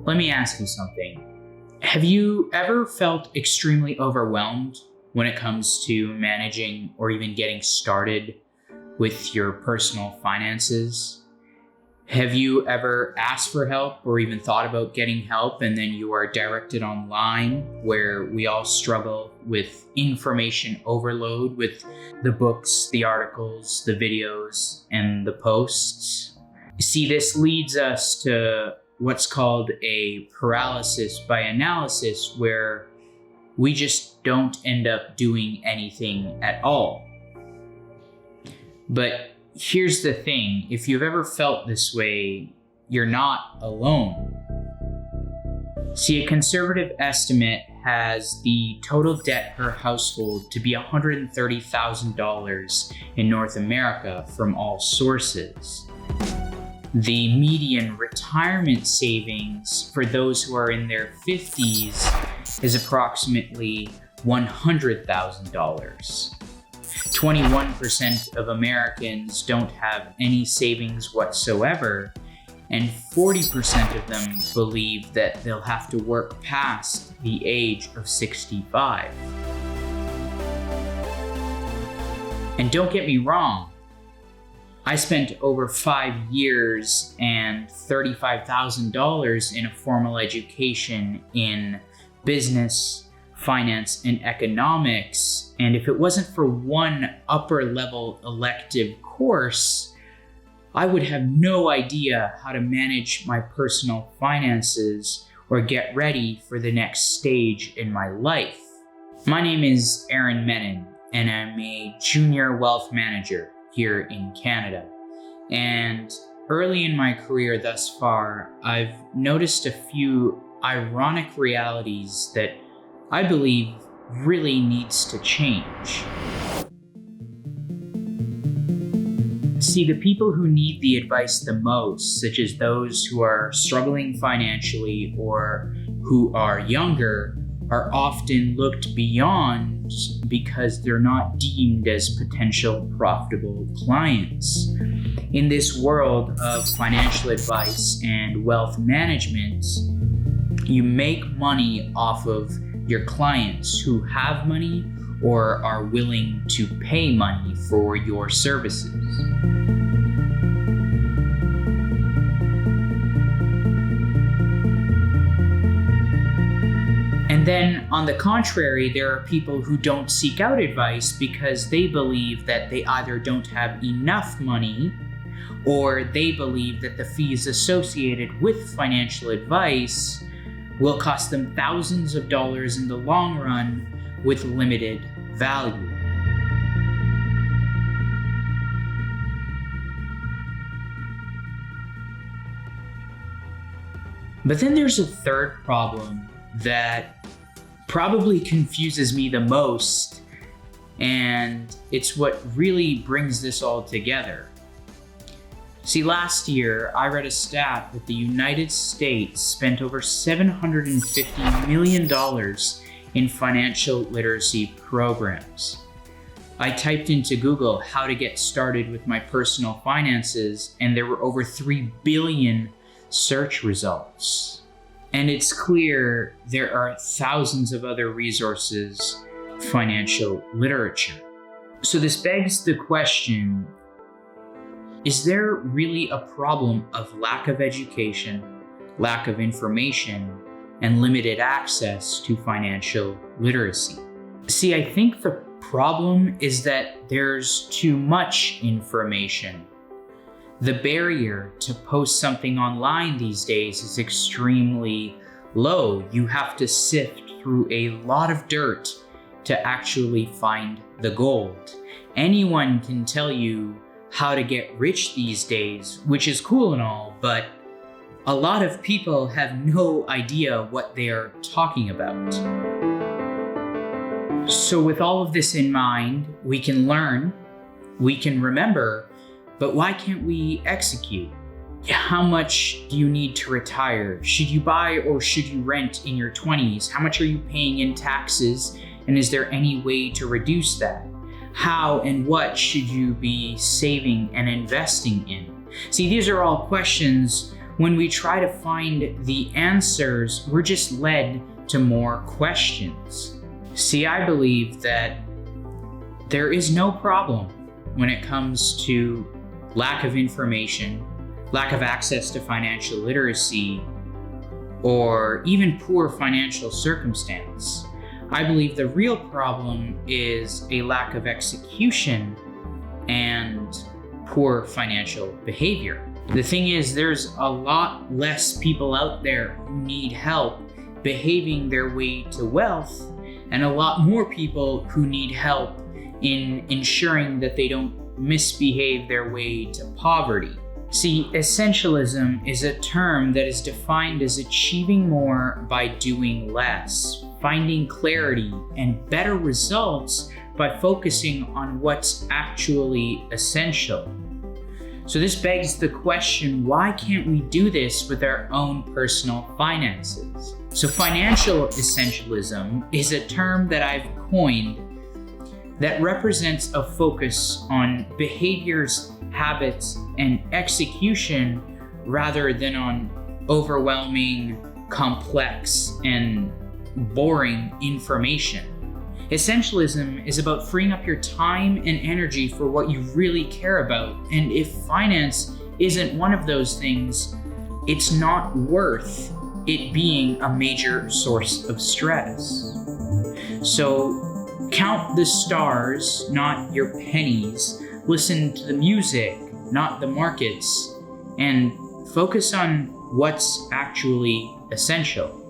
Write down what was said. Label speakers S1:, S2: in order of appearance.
S1: Let me ask you something. Have you ever felt extremely overwhelmed when it comes to managing or even getting started with your personal finances? Have you ever asked for help or even thought about getting help and then you are directed online, where we all struggle with information overload with the books, the articles, the videos, and the posts? See, this leads us to what's called a paralysis by analysis, where we just don't end up doing anything at all. But here's the thing, if you've ever felt this way, you're not alone. See, a conservative estimate has the total debt per household to be $130,000 in North America from all sources. The median retirement savings for those who are in their 50s is approximately $100,000. 21% of Americans don't have any savings whatsoever, and 40% of them believe that they'll have to work past the age of 65. And don't get me wrong, I spent over 5 years and $35,000 in a formal education in business, finance, and economics. And if it wasn't for one upper level elective course, I would have no idea how to manage my personal finances or get ready for the next stage in my life. My name is Menon, and I'm a junior wealth manager here in Canada. And early in my career thus far, I've noticed a few ironic realities that I believe really needs to change. See, the people who need the advice the most, such as those who are struggling financially or who are younger, are often looked beyond because they're not deemed as potential profitable clients. In this world of financial advice and wealth management, you make money off of your clients who have money or are willing to pay money for your services. And then, on the contrary, there are people who don't seek out advice because they believe that they either don't have enough money, or they believe that the fees associated with financial advice will cost them thousands of dollars in the long run with limited value. But then there's a third problem that probably confuses me the most, and it's what really brings this all together. See, last year I read a stat that the United States spent over $750 million in financial literacy programs. I typed into Google how to get started with my personal finances, and there were over 3 billion search results. And it's clear there are thousands of other resources, financial literature. So this begs the question, is there really a problem of lack of education, lack of information, and limited access to financial literacy? See, I think the problem is that there's too much information. The barrier to post something online these days is extremely low. You have to sift through a lot of dirt to actually find the gold. Anyone can tell you how to get rich these days, which is cool and all, but a lot of people have no idea what they are talking about. So with all of this in mind, we can learn, we can remember, but why can't we execute? How much do you need to retire? Should you buy or should you rent in your 20s? How much are you paying in taxes? And is there any way to reduce that? How and what should you be saving and investing in? See, these are all questions When we try to find the answers, we're just led to more questions. See, I believe that there is no problem when it comes to lack of information, lack of access to financial literacy, or even poor financial circumstance. I believe the real problem is a lack of execution and poor financial behavior. The thing is, there's a lot less people out there who need help behaving their way to wealth, and a lot more people who need help in ensuring that they don't misbehave their way to poverty. See, essentialism is a term that is defined as achieving more by doing less, finding clarity and better results by focusing on what's actually essential. So this begs the question, why can't we do this with our own personal finances? So financial essentialism is a term that I've coined that represents a focus on behaviors, habits, and execution rather than on overwhelming, complex, and boring information. Essentialism is about freeing up your time and energy for what you really care about. And if finance isn't one of those things, it's not worth it being a major source of stress. So count the stars, not your pennies. Listen to the music, not the markets. And focus on what's actually essential.